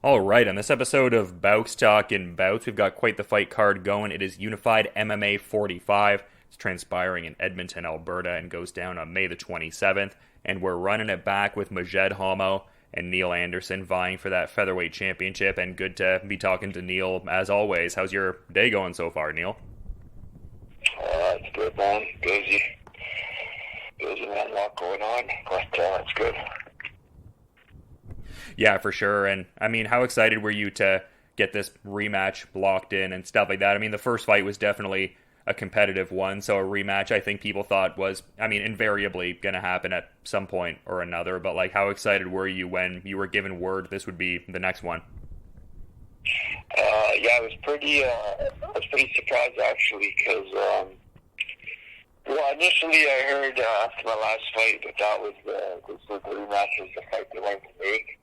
All right, on this episode of Bouts Talking Bouts, we've got quite the fight card going. It is Unified MMA 45. It's transpiring in Edmonton, Alberta, and goes down on May the 27th. And we're running it back with Majed Hammo and Neal Anderson vying for that featherweight championship. And good to be talking to Neal as always. How's your day going so far, Neal? It's good, man. Busy. Busy, man. A lot going on, but it's good. Yeah, for sure. And I mean, how excited were you to get this rematch locked in and stuff like that? I mean, the first fight was definitely a competitive one, so a rematch I think people thought was, I mean, invariably going to happen at some point or another. But like, how excited were you when you were given word this would be the next one? Yeah, I was pretty surprised actually, because well, initially I heard after my last fight that the rematch was the fight they wanted to make.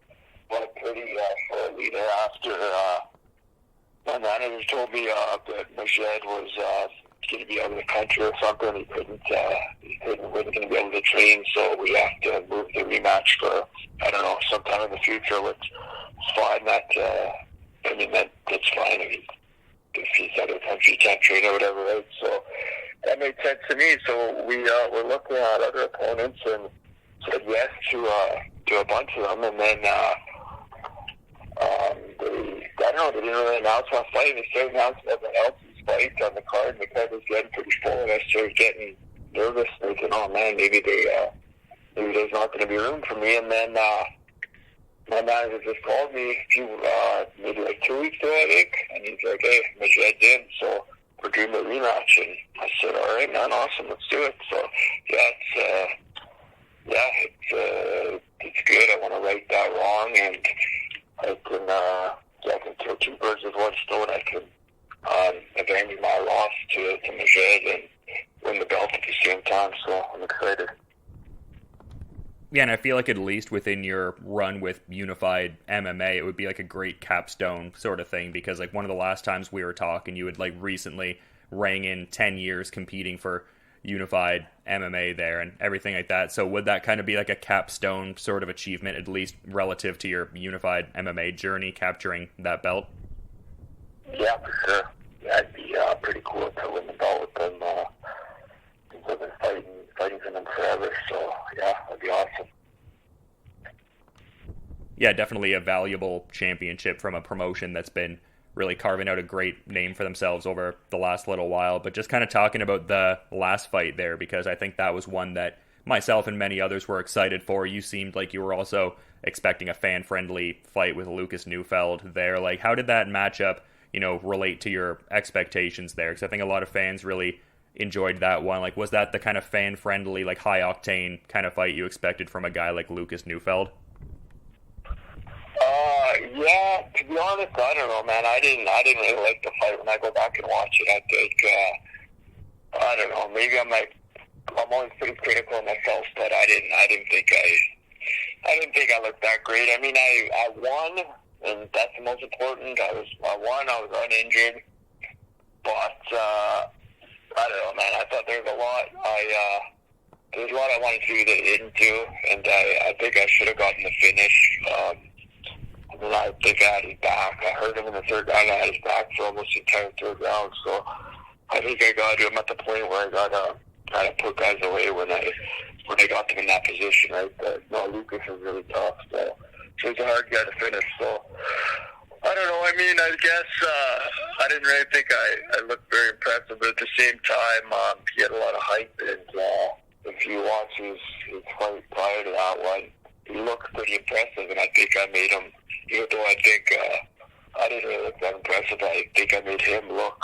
But pretty shortly thereafter, my manager told me that Majed was going to be out of the country or something. Wasn't going to be able to train, so we have to move the rematch for, I don't know, sometime in the future, which is fine. That's fine. I mean, if he's out of the country, he can't train or whatever, right? So that made sense to me. So we were looking at other opponents and said yes to a bunch of them, and then I don't know, they didn't really announce my fight. They started announcing everyone else's fight on the card, and the card was getting pretty full, and I started getting nervous, thinking, oh man, maybe there's not going to be room for me. And then my manager just called me maybe like 2 weeks ago, I think, and he's like, hey, Majed in, so we're doing the rematch. And I said, all right, man, awesome, let's do it. So it's good. I want to right that wrong, and I can kill two birds with one stone. I can avenge my loss to Majed and win the belt at the same time. So I'm excited. Yeah, and I feel like at least within your run with Unified MMA, it would be like a great capstone sort of thing, because like one of the last times we were talking, you had like recently rang in 10 years competing for Unified MMA there and everything like that. So would that kind of be like a capstone sort of achievement, at least relative to your Unified MMA journey, capturing that belt? Yeah, for sure. Yeah, it'd be pretty cool to win the belt with them. Since I've been fighting for them forever. So yeah, that'd be awesome. Yeah, definitely a valuable championship from a promotion that's been really carving out a great name for themselves over the last little while. But just kind of talking about the last fight there, because I think that was one that myself and many others were excited for. You seemed like you were also expecting a fan-friendly fight with Lucas Neufeld there. Like, how did that matchup, relate to your expectations there? Because I think a lot of fans really enjoyed that one. Like, was that the kind of fan-friendly, like high-octane kind of fight you expected from a guy like Lucas Neufeld? Yeah, to be honest, I don't know, man. I didn't really like the fight. When I go back and watch it, I think, I don't know, maybe I'm always pretty critical of myself, but I didn't think I looked that great. I mean, I won, and that's the most important. I won, I was uninjured, but, I don't know, man. I thought there was a lot I wanted to do that I didn't do, and I think I should have gotten the finish. And I think I had his back. I heard him in the third round. I had his back for almost the entire third round. So I think I got him at the point where I got to kind of put guys away when I got them in that position. Right? But no, Lucas was really tough. So he's a hard guy to finish. So I don't know. I mean, I guess I didn't really think I looked very impressive. But at the same time, he had a lot of hype. And if you watch his fight prior to that one, he looked pretty impressive. And I think I made him. Even though I think I didn't really look that impressive, I think I made him look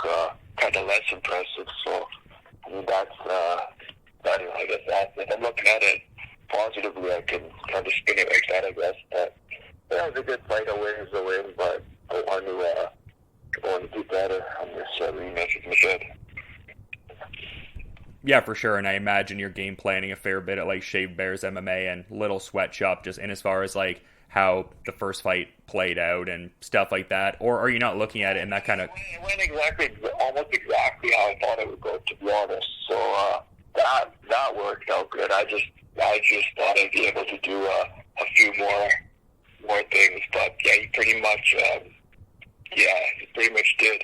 kind of less impressive. So, I mean, I guess if I'm looking at it positively, I can kind of spin it like that, I guess. But yeah, it was a good fight. A win is a win, but I want to do better on this rematch with Majed. Yeah, for sure. And I imagine you're game planning a fair bit at like Shaved Bears MMA and Little Sweatshop, just in as far as like how the first fight played out and stuff like that, or are you not looking at it in that kind of? It went almost exactly how I thought it would go, to be honest. So that worked out good. I just thought I'd be able to do a few more more things. But yeah, he pretty much did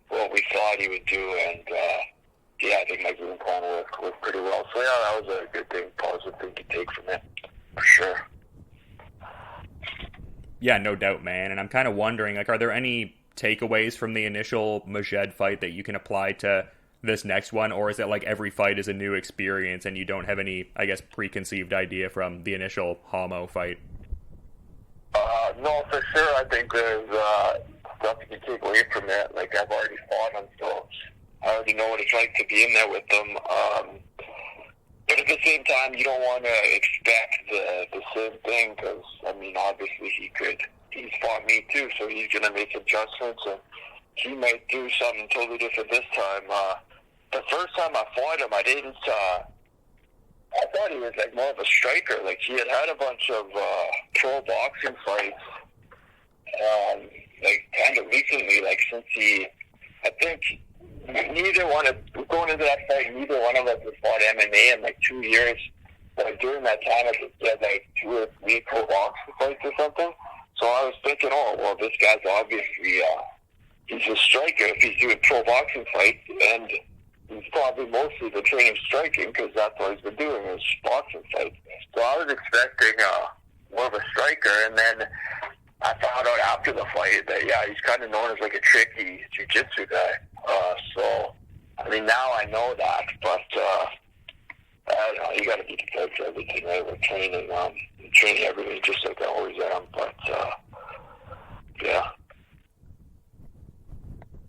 what we thought he would do, and I think my game plan worked pretty well. So yeah, that was a good thing, positive thing to take from it, for sure. Yeah, no doubt, man. And I'm kind of wondering, like, are there any takeaways from the initial Majed fight that you can apply to this next one, or is it like every fight is a new experience and you don't have any, I guess, preconceived idea from the initial Hammo fight? No, for sure. I think there's stuff you can take away from it. Like, I've already fought him, so I already know what it's like to be in there with them. But at the same time, you don't want to expect the same thing, because, I mean, obviously he's fought me too, so he's going to make adjustments, and he might do something totally different this time. The first time I fought him, I thought he was like more of a striker. Like, he had a bunch of pro boxing fights, like kind of recently, like since I think going into that fight, neither one of us had fought MMA in like 2 years. But during that time, I think he had like 2 or 3 pro boxing fights or something. So I was thinking, oh, well, this guy's obviously, he's a striker if he's doing pro boxing fights, and he's probably mostly been training striking, because that's what he's been doing, is boxing fights. So I was expecting more of a striker, and then I found out after the fight that, yeah, he's kind of known as like a tricky jiu-jitsu guy. So, I mean, now I know that, but I don't know, you got to be prepared for everything, right? We're training everything just like I always am, but yeah.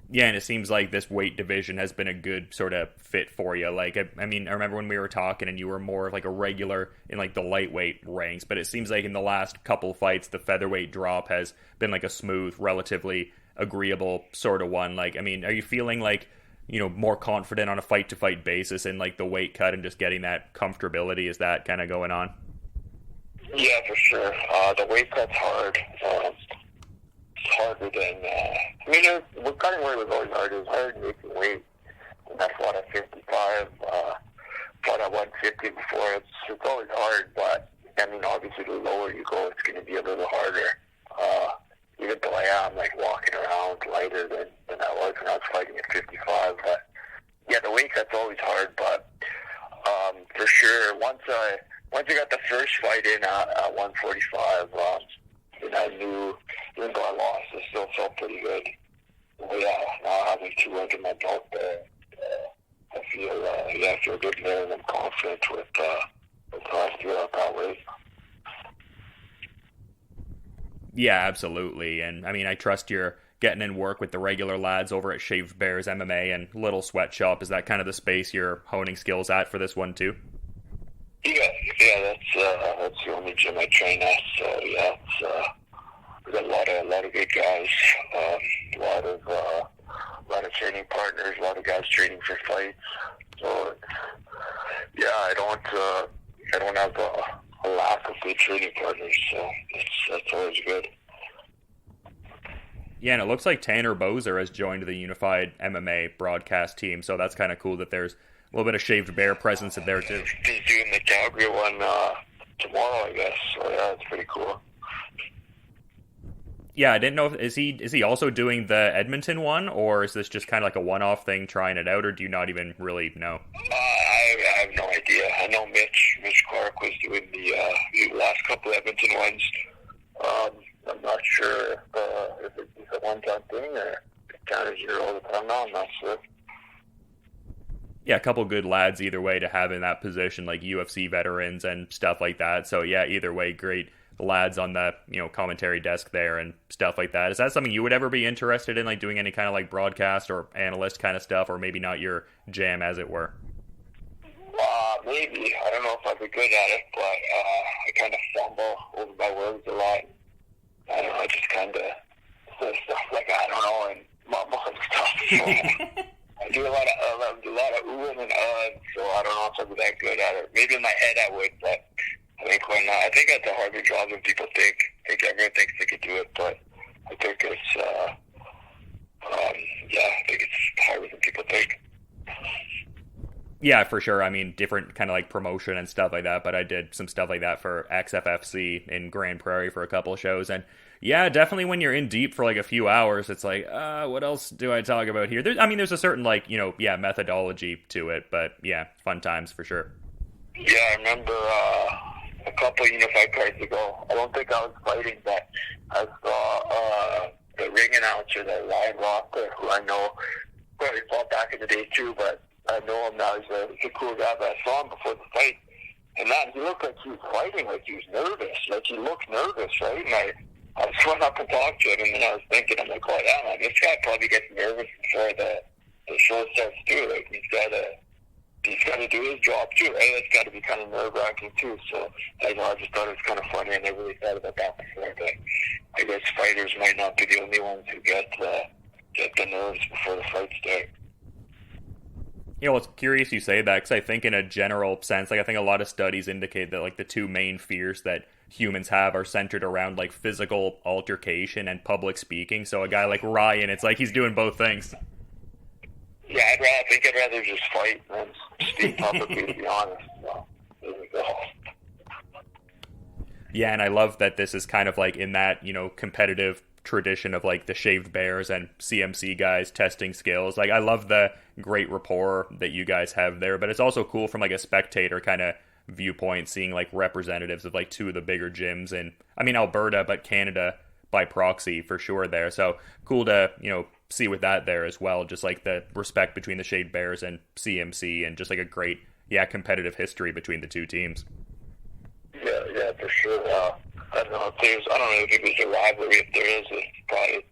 Yeah, and it seems like this weight division has been a good sort of fit for you. Like, I mean, I remember when we were talking and you were more of like a regular in like the lightweight ranks, but it seems like in the last couple fights, the featherweight drop has been like a smooth, relatively agreeable sort of one. Like, I mean, are you feeling like, you know, more confident on a fight-to-fight basis in like the weight cut and just getting that comfortability? Is that kind of going on? Yeah, for sure. The weight cut's hard. It's harder than, I mean, what cutting weight was always hard. It was hard making weight. And I fought at 55, fought at 150 before. It's always hard, but, I mean, obviously the lower you go, it's going to be a little harder. Even though I am, like, walking around lighter than I was when I was fighting at 55. But, yeah, the weight cut's always hard, but for sure, once I got the first fight in at 145, and I knew, even though I lost, I still felt pretty good. But yeah, now having 2 under my belt there, I feel good there, and I'm confident with how I feel at that weight. Yeah, absolutely. And I mean, I trust you're getting in work with the regular lads over at Shaved Bears MMA and Little Sweatshop. Is that kind of the space you're honing skills at for this one too? Yeah, that's the only gym I train at. So yeah, we got a lot of good guys, a lot of training partners, a lot of guys training for fights. So yeah, I don't have a lack of good training partners. So that's always good. Yeah, and it looks like Tanner Bozer has joined the Unified MMA broadcast team. So that's kind of cool that there's a little bit of Shaved Bear presence in there too. He's doing the Calgary one tomorrow, I guess. So yeah, it's pretty cool. Yeah, I didn't know. Is he also doing the Edmonton one, or is this just kind of like a one-off thing, trying it out, or do you not even really know? I have no idea. I know Mitch Clark was doing the last couple of Edmonton ones. I'm not sure if it's a one-time thing or kind of here all the time now. I'm not sure. Yeah, a couple good lads either way to have in that position, like UFC veterans and stuff like that. So yeah, either way, great lads on the, you know, commentary desk there and stuff like that. Is that something you would ever be interested in, like doing any kind of like broadcast or analyst kind of stuff, or maybe not your jam, as it were? Maybe. I don't know if I'd be good at it, but I kind of fumble over my words a lot. I don't know, I just kind of say stuff like I don't know and mumble and stuff. So I do a lot of oohing and ahhing, so I don't know if I'd be that good at it. Maybe in my head I would, but I think that's a harder job than people think. I think everyone thinks they could do it, but I think it's I think it's harder than people think. Yeah, for sure. I mean, different kind of like promotion and stuff like that, but I did some stuff like that for XFFC in Grand Prairie for a couple of shows. And yeah, definitely when you're in deep for like a few hours, it's like, what else do I talk about here? I mean, there's a certain like, yeah, methodology to it, but yeah, fun times for sure. Yeah, I remember a couple of unified cards ago. I don't think I was fighting, but I saw the ring announcer, that Ryan Walker, who I know, well, he fought back in the day too, but I know him now. He's a cool guy, but I saw him before the fight. And man, he looked like he was fighting, like he was nervous. Like he looked nervous, right? And I just went up and talked to him, and then I was thinking, I'm like, oh yeah, man, this guy probably gets nervous before the show starts too. Like he's got to do his job too, right? It's got to be kind of nerve-wracking too. So I just thought it was kind of funny. I never really thought about that before, but I guess fighters might not be the only ones who get the nerves before the fight starts. Well, it's curious you say that because I think in a general sense, like I think a lot of studies indicate that like the two main fears that humans have are centered around like physical altercation and public speaking. So a guy like Ryan, it's like he's doing both things. Yeah, I think I'd rather just fight than speak publicly, to be honest. So, there we go. Yeah, and I love that this is kind of like in that, competitive tradition of like the Shaved Bears and CMC guys testing skills. Like I love the great rapport that you guys have there, but it's also cool from like a spectator kind of viewpoint, seeing like representatives of like two of the bigger gyms in, I mean, Alberta, but Canada by proxy for sure there. So cool to, see with that there as well, just like the respect between the Shaved Bears and CMC and just like a great, competitive history between the two teams. Yeah, for sure. I don't know if there's a rivalry. If there is, it's probably,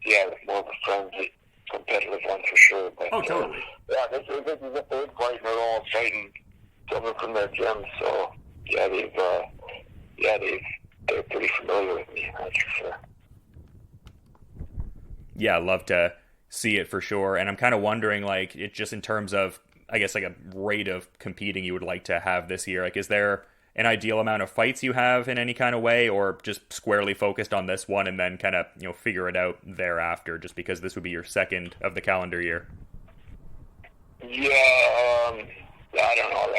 more of a friendly, competitive one for sure. But, oh, totally. This is a third fight, and they're all fighting someone from their gym. So, they're pretty familiar with me, that's for sure. Yeah, I'd love to see it for sure. And I'm kind of wondering, like, it just in terms of, I guess, like a rate of competing you would like to have this year. Like, is there an ideal amount of fights you have in any kind of way, or just squarely focused on this one and then kind of, figure it out thereafter, just because this would be your second of the calendar year? Yeah, I don't know.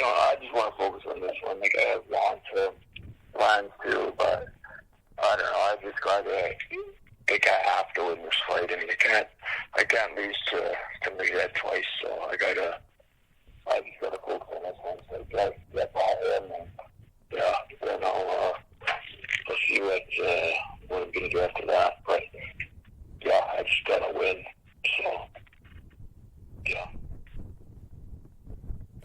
I just want to focus on this one. Like, I have long-term plans too, but I don't know. I just got to, I have to win this fight. I mean, I can't lose to Madrid twice, so I just got to focus on this one. So get by him, and then I'll see what I'm going to do after that. But I just got to win. So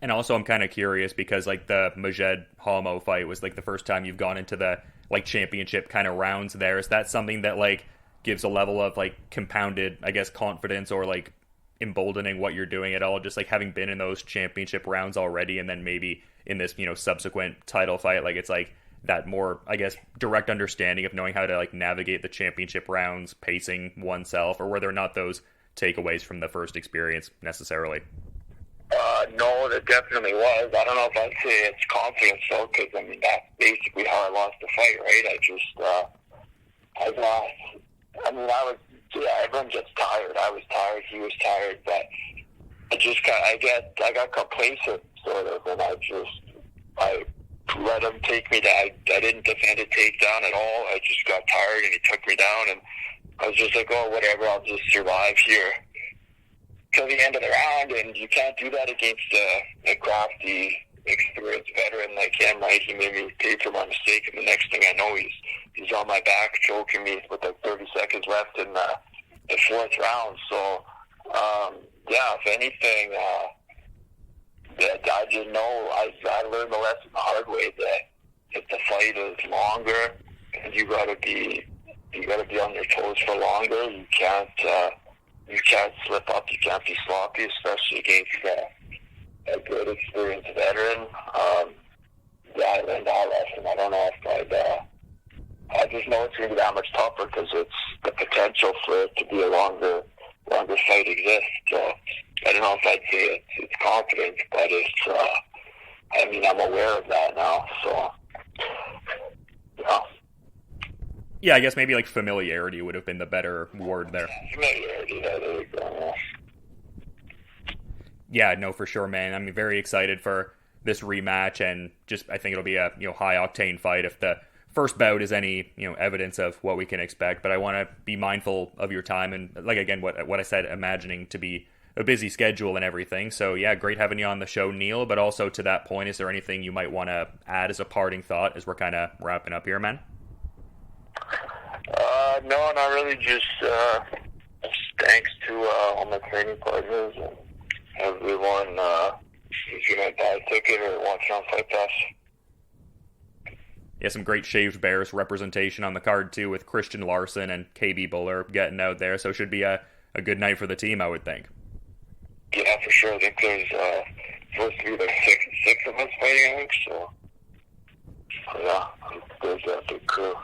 And also, I'm kind of curious because like the Majed Hammo fight was like the first time you've gone into the like championship kind of rounds there. Is that something that like gives a level of like compounded, I guess, confidence or like emboldening what you're doing at all? Just like having been in those championship rounds already, and then maybe in this, subsequent title fight, like it's like that more, I guess, direct understanding of knowing how to like navigate the championship rounds, pacing oneself, or were there not those takeaways from the first experience necessarily? No, there definitely was. I don't know if I'd say it's confidence though, because I mean that's basically how I lost the fight, right? Everyone gets tired. I was tired. He was tired, but I got complacent sort of, and I let him take me down. I didn't defend a takedown at all. I just got tired, and he took me down, and I was just like, oh, whatever, I'll just survive here till the end of the round, and you can't do that against a crafty, experienced veteran like him, right? He made me pay for my mistake, and the next thing I know, he's on my back choking me with like 30 seconds left in the fourth round. So, if anything, I just know I learned the lesson the hard way that if the fight is longer, and you gotta be on your toes for longer. You can't slip up. You can't be sloppy, especially against a good experienced veteran. I learned that lesson. I don't know if I just know it's going to be that much tougher because it's the potential for it to be a longer fight exists. So I don't know if I'd say it's confidence, but it's. I'm aware of that now. So Yeah, I guess maybe like familiarity would have been the better word there. Familiarity, there you go. Yeah, no, for sure, man. I'm very excited for this rematch, and just I think it'll be a high octane fight if the first bout is any evidence of what we can expect. But I want to be mindful of your time and like again what I said, imagining to be a busy schedule and everything. So yeah, great having you on the show, Neal. But also to that point, is there anything you might want to add as a parting thought as we're kind of wrapping up here, man? No, not really. Just thanks to all my training partners and everyone who's going to buy a ticket or watching on Fight Pass. Yeah, some great Shaved Bears representation on the card too, with Christian Larson and KB Buller getting out there. So it should be a good night for the team, I would think. Yeah, for sure. I think there's supposed to be like six of us fighting, I think. So yeah, there's a big crew.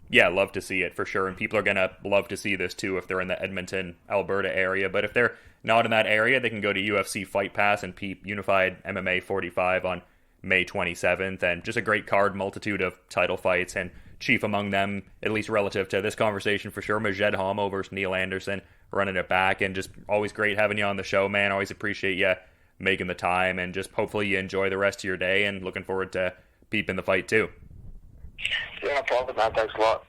Yeah, love to see it for sure. And people are going to love to see this too if they're in the Edmonton, Alberta area. But if they're not in that area, they can go to UFC Fight Pass and peep Unified MMA 45 on May 27th. And just a great card, multitude of title fights, and chief among them, at least relative to this conversation for sure, Majed Hammo versus Neal Anderson, running it back. And just always great having you on the show, man. Always appreciate you making the time, and just hopefully you enjoy the rest of your day, and looking forward to peeping the fight too. Yeah, no problem, man. Thanks a lot.